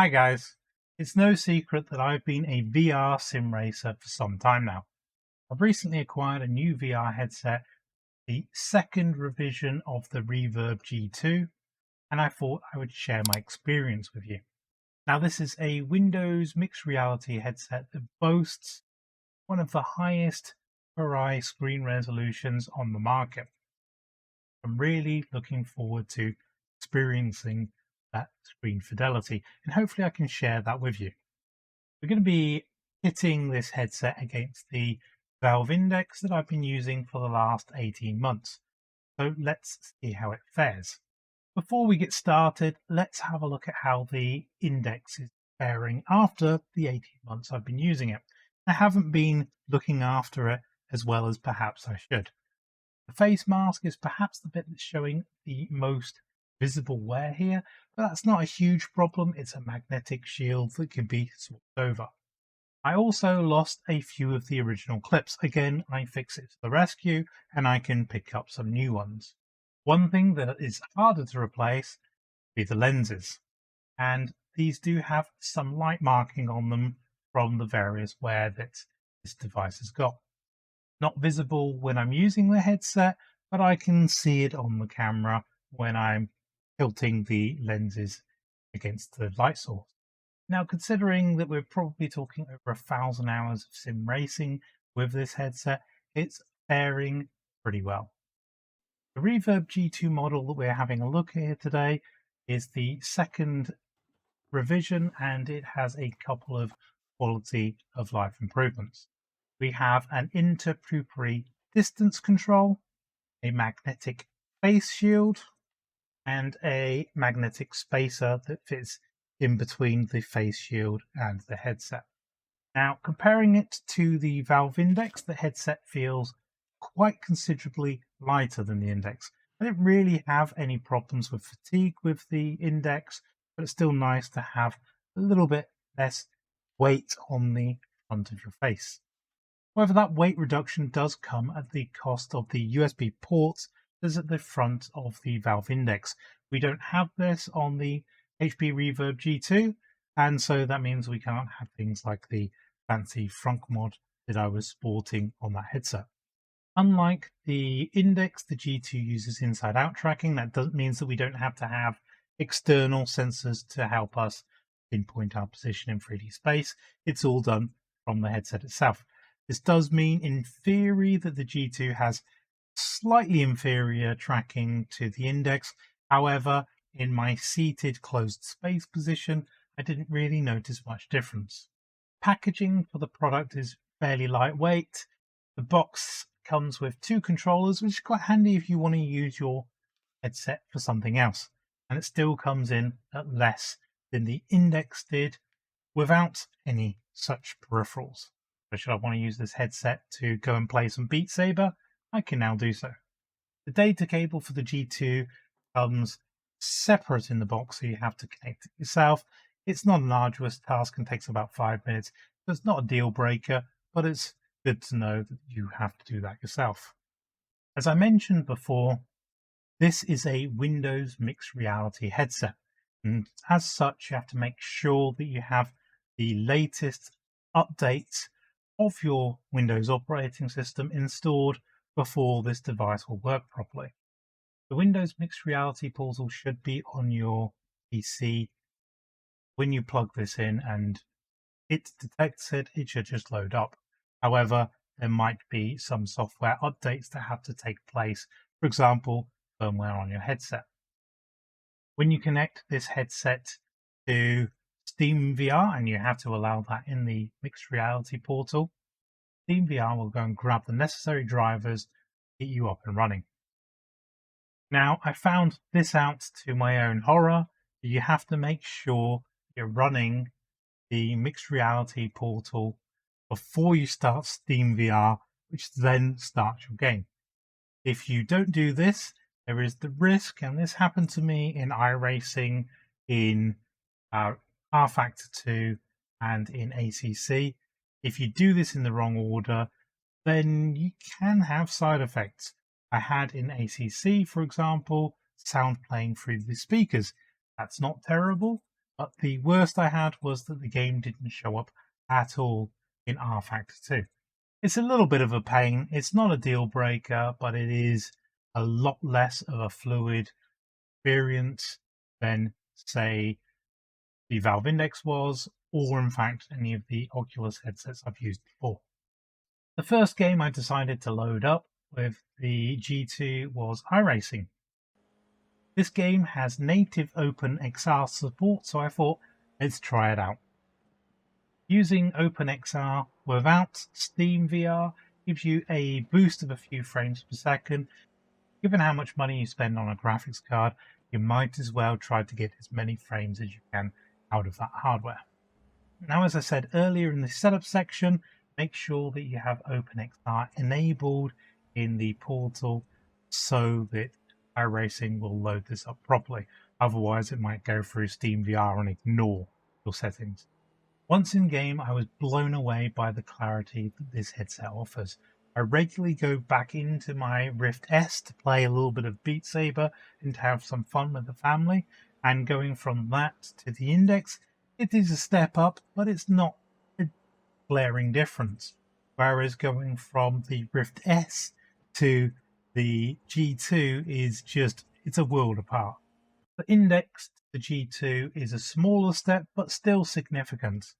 Hi guys, it's no secret that I've been a VR sim racer for some time now. I've recently acquired a new VR headset, the second revision of the Reverb G2, and I thought I would share my experience with you. Now, this is a Windows mixed reality headset that boasts one of the highest per eye screen resolutions on the market. I'm really looking forward to experiencing that screen fidelity, and hopefully I can share that with you. We're going to be pitting this headset against the Valve Index that I've been using for the last 18 months. So let's see how it fares. Before we get started, let's have a look at how the Index is faring after the 18 months I've been using it. I haven't been looking after it as well as perhaps I should. The face mask is perhaps the bit that's showing the most visible wear here, but that's not a huge problem. It's a magnetic shield that can be swapped over. I also lost a few of the original clips. Again, I fix it to the rescue and I can pick up some new ones. One thing that is harder to replace be the lenses, and these do have some light marking on them from the various wear that this device has got. Not visible when I'm using the headset, but I can see it on the camera when I'm tilting the lenses against the light source. Now, considering that we're probably talking over 1,000 hours of sim racing with this headset, it's faring pretty well. The Reverb G2 model that we're having a look at here today is the second revision, and it has a couple of quality of life improvements. We have an interpupillary distance control, a magnetic face shield, and a magnetic spacer that fits in between the face shield and the headset. Now, comparing it to the Valve Index, the headset feels quite considerably lighter than the Index. I didn't really have any problems with fatigue with the Index, but it's still nice to have a little bit less weight on the front of your face. However, that weight reduction does come at the cost of the USB ports that's at the front of the Valve Index. We don't have this on the HP Reverb G2, and so that means we can't have things like the fancy frunk mod that I was sporting on that headset. Unlike the Index, the G2 uses inside-out tracking. That means that we don't have to have external sensors to help us pinpoint our position in 3D space. It's all done from the headset itself. This does mean, in theory, that the G2 has slightly inferior tracking to the Index. However, in my seated closed space position, I didn't really notice much difference. Packaging for the product is fairly lightweight. The box comes with two controllers, which is quite handy if you want to use your headset for something else. And it still comes in at less than the Index did without any such peripherals. So should I want to use this headset to go and play some Beat Saber, I can now do so. The data cable for the G2 comes separate in the box, so you have to connect it yourself. It's not an arduous task and takes about 5 minutes. So it's not a deal breaker, but it's good to know that you have to do that yourself. As I mentioned before, this is a Windows mixed reality headset. And as such, you have to make sure that you have the latest updates of your Windows operating system installed before this device will work properly. The Windows Mixed Reality portal should be on your PC when you plug this in, and it detects it, it should just load up. However, there might be some software updates that have to take place, for example, firmware on your headset. When you connect this headset to Steam VR, and you have to allow that in the Mixed Reality portal, Steam VR will go and grab the necessary drivers to get you up and running. Now, I found this out to my own horror. You have to make sure you're running the Mixed Reality portal before you start Steam VR, which then starts your game. If you don't do this, there is the risk, and this happened to me in iRacing, in R Factor 2, and in ACC. If you do this in the wrong order, then you can have side effects. I had in ACC, for example, sound playing through the speakers. That's not terrible, But the worst I had was that the game didn't show up at all in rFactor 2. It's a little bit of a pain. It's not a deal breaker, but it is a lot less of a fluid experience than, say, the Valve Index was, or in fact, any of the Oculus headsets I've used before. The first game I decided to load up with the G2 was iRacing. This game has native OpenXR support, so I thought, let's try it out. Using OpenXR without Steam VR gives you a boost of a few frames per second. Given how much money you spend on a graphics card, you might as well try to get as many frames as you can out of that hardware. Now, as I said earlier in the setup section, make sure that you have OpenXR enabled in the portal so that iRacing will load this up properly. Otherwise, it might go through Steam VR and ignore your settings. Once in game, I was blown away by the clarity that this headset offers. I regularly go back into my Rift S to play a little bit of Beat Saber and to have some fun with the family. And going from that to the Index, it is a step up, but it's not a glaring difference. Whereas going from the Rift S to the G2 is just, it's a world apart. The Index to the G2 is a smaller step, but still significant.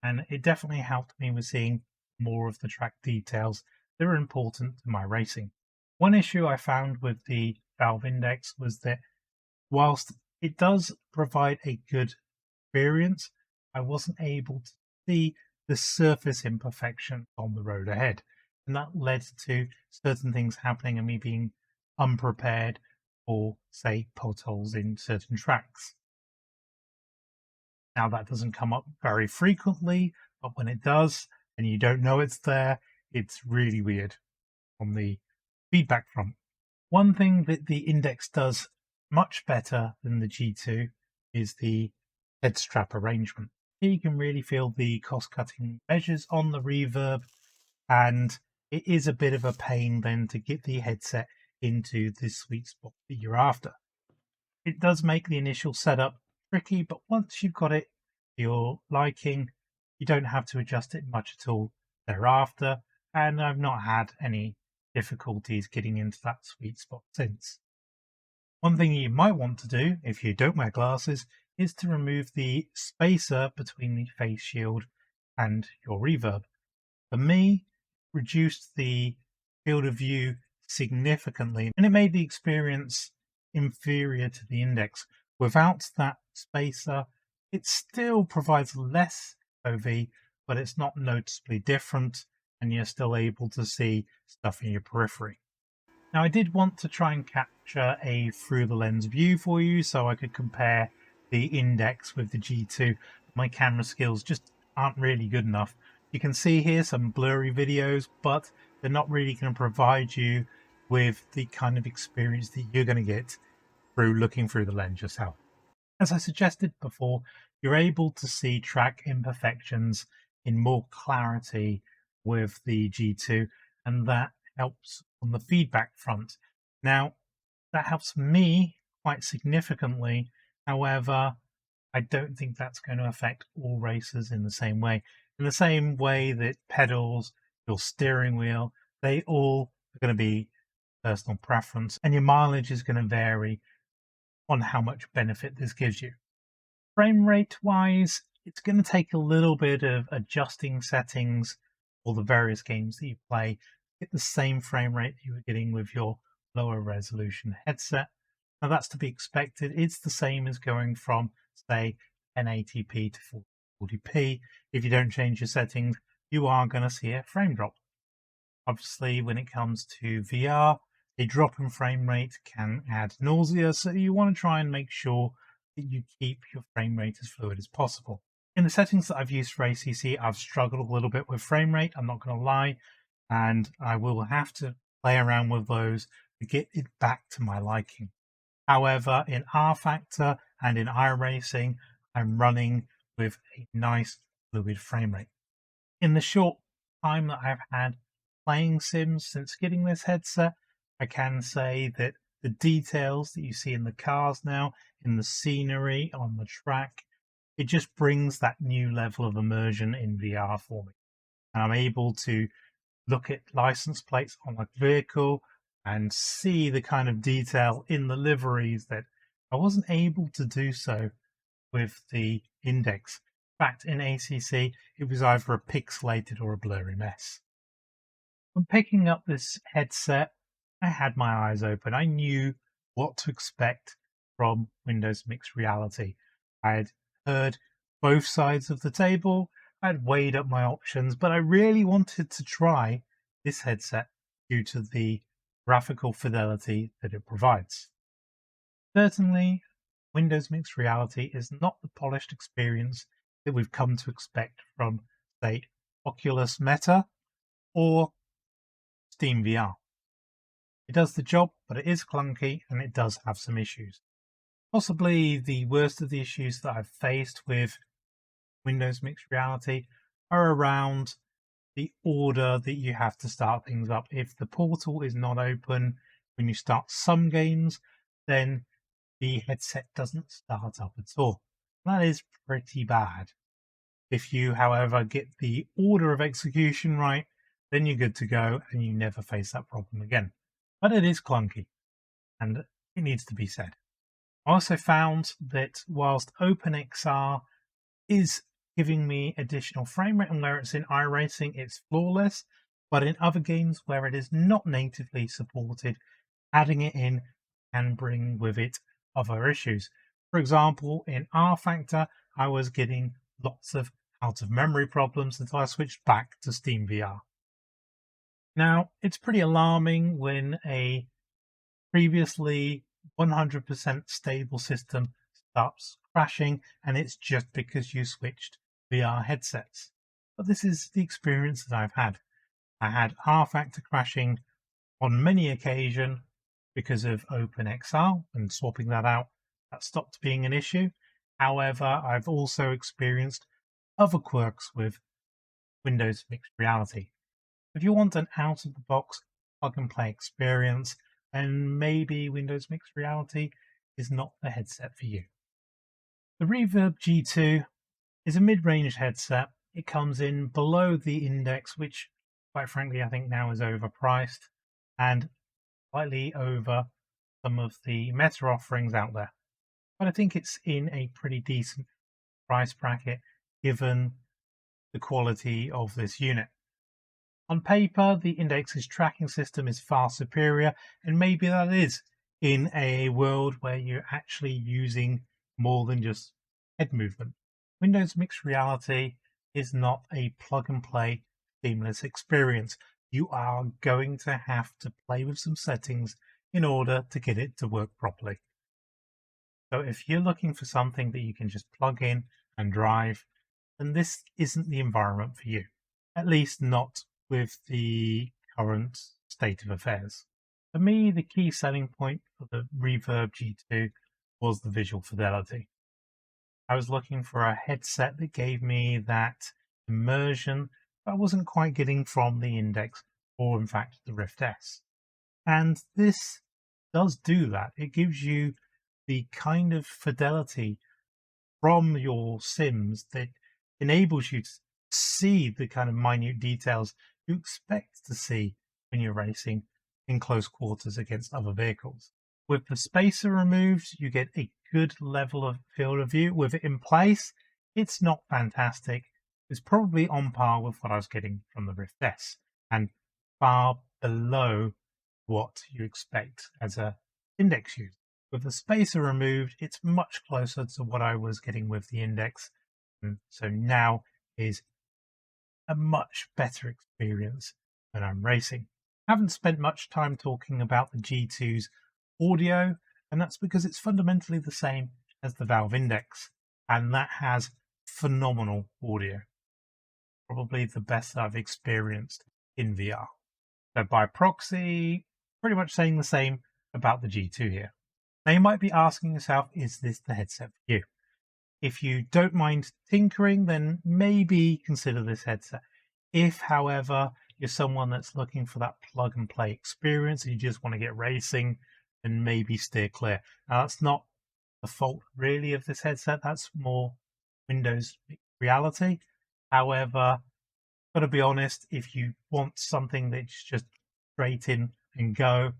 And it definitely helped me with seeing more of the track details that are important to my racing. One issue I found with the Valve Index was that whilst it does provide a good experience, I wasn't able to see the surface imperfection on the road ahead. And that led to certain things happening and me being unprepared for, say, potholes in certain tracks. Now, that doesn't come up very frequently, but when it does and you don't know it's there, it's really weird on the feedback front. One thing that the Index does much better than the G2 is the head strap arrangement. Here you can really feel the cost-cutting measures on the Reverb, and it is a bit of a pain then to get the headset into the sweet spot that you're after. It does make the initial setup tricky, but once you've got it to your liking, you don't have to adjust it much at all thereafter, and I've not had any difficulties getting into that sweet spot since. One thing you might want to do, if you don't wear glasses, is to remove the spacer between the face shield and your reverb. For me, it reduced the field of view significantly, and it made the experience inferior to the Index. Without that spacer, it still provides less FOV, but it's not noticeably different, and you're still able to see stuff in your periphery. Now, I did want to try and capture a through the lens view for you so I could compare the Index with the G2. My camera skills just aren't really good enough. You can see here some blurry videos, but they're not really going to provide you with the kind of experience that you're going to get through looking through the lens yourself. As I suggested before, you're able to see track imperfections in more clarity with the G2, and that helps on the feedback front. Now, that helps me quite significantly. However, I don't think that's going to affect all racers in the same way. In the same way that pedals, your steering wheel, they all are going to be personal preference, and your mileage is going to vary on how much benefit this gives you. Frame rate wise, it's going to take a little bit of adjusting settings for the various games that you play to get the same frame rate that you were getting with your lower resolution headset. Now, that's to be expected. It's the same as going from, say, 1080p to 440p. If you don't change your settings, you are going to see a frame drop. Obviously, when it comes to VR, a drop in frame rate can add nausea, so you want to try and make sure that you keep your frame rate as fluid as possible. In the settings that I've used for ACC, I've struggled a little bit with frame rate, I'm not going to lie, and I will have to play around with those to get it back to my liking. However, in rFactor and in iRacing, I'm running with a nice fluid frame rate. In the short time that I've had playing sims since getting this headset, I can say that the details that you see in the cars now, in the scenery, on the track, it just brings that new level of immersion in VR for me. And I'm able to look at license plates on a vehicle and see the kind of detail in the liveries that I wasn't able to do so with the index. In fact, in ACC, it was either a pixelated or a blurry mess. When picking up this headset, I had my eyes open. I knew what to expect from Windows Mixed Reality. I had heard both sides of the table. I had weighed up my options, but I really wanted to try this headset due to the graphical fidelity that it provides. Certainly, Windows Mixed Reality is not the polished experience that we've come to expect from, say, Oculus Meta or Steam VR. It does the job, but it is clunky and it does have some issues. Possibly the worst of the issues that I've faced with Windows Mixed Reality are around the order that you have to start things up. If the portal is not open when you start some games, then the headset doesn't start up at all. That is pretty bad. If you, however, get the order of execution right, then you're good to go and you never face that problem again. But it is clunky and it needs to be said. I also found that whilst OpenXR is giving me additional frame rate and where it's in iRacing, it's flawless, but in other games where it is not natively supported, adding it in can bring with it other issues. For example, in R Factor, I was getting lots of out of memory problems until I switched back to Steam VR. Now, it's pretty alarming when a previously 100% stable system starts crashing and it's just because you switched VR headsets. But this is the experience that I've had. I had R Factor crashing on many occasions because of OpenXR, and swapping that out, that stopped being an issue. However, I've also experienced other quirks with Windows Mixed Reality. If you want an out-of-the-box plug-and-play experience, then maybe Windows Mixed Reality is not the headset for you. The Reverb G2 is a mid-range headset. It comes in below the index, which, quite frankly, I think now is overpriced, and slightly over some of the Meta offerings out there. But I think it's in a pretty decent price bracket given the quality of this unit. On paper, the Index's tracking system is far superior, and maybe that is in a world where you're actually using more than just head movement. Windows Mixed Reality is not a plug-and-play seamless experience. You are going to have to play with some settings in order to get it to work properly. So if you're looking for something that you can just plug in and drive, then this isn't the environment for you, at least not with the current state of affairs. For me, the key selling point for the Reverb G2 was the visual fidelity. I was looking for a headset that gave me that immersion that I wasn't quite getting from the Index or, in fact, the Rift S. And this does do that. It gives you the kind of fidelity from your sims that enables you to see the kind of minute details you expect to see when you're racing in close quarters against other vehicles. With the spacer removed, you get a good level of field of view. With it in place, it's not fantastic. It's probably on par with what I was getting from the Rift S and far below what you expect as a Index user. With the spacer removed, it's much closer to what I was getting with the Index. And so now is a much better experience when I'm racing. I haven't spent much time talking about the G2's audio, and that's because it's fundamentally the same as the Valve Index, and that has phenomenal audio. Probably the best I've experienced in VR. So by proxy, pretty much saying the same about the G2 here. Now you might be asking yourself, is this the headset for you? If you don't mind tinkering, then maybe consider this headset. If, however, you're someone that's looking for that plug and play experience and you just want to get racing, then maybe steer clear. Now, that's not the fault really of this headset. That's more Windows reality. However, got to be honest, if you want something that's just straight in and go,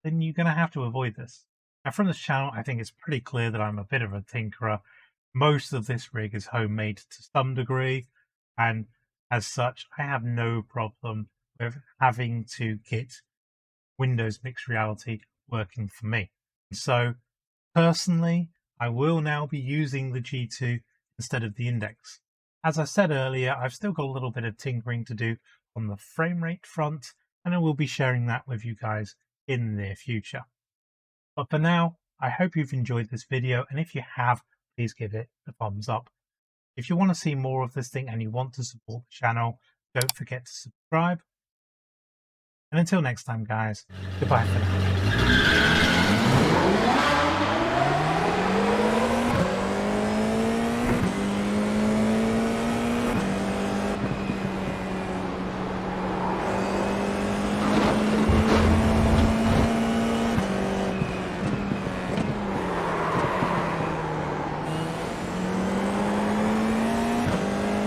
then you're going to have to avoid this. Now, from this channel, I think it's pretty clear that I'm a bit of a tinkerer. Most of this rig is homemade to some degree, and as such, I have no problem with having to get Windows Mixed Reality working for me. So, personally, I will now be using the G2 instead of the Index. As I said earlier, I've still got a little bit of tinkering to do on the frame rate front, and I will be sharing that with you guys in the near future. But for now, I hope you've enjoyed this video, and if you have, please give it a thumbs up. If you want to see more of this thing and you want to support the channel, don't forget to subscribe. And until next time, guys, goodbye for now.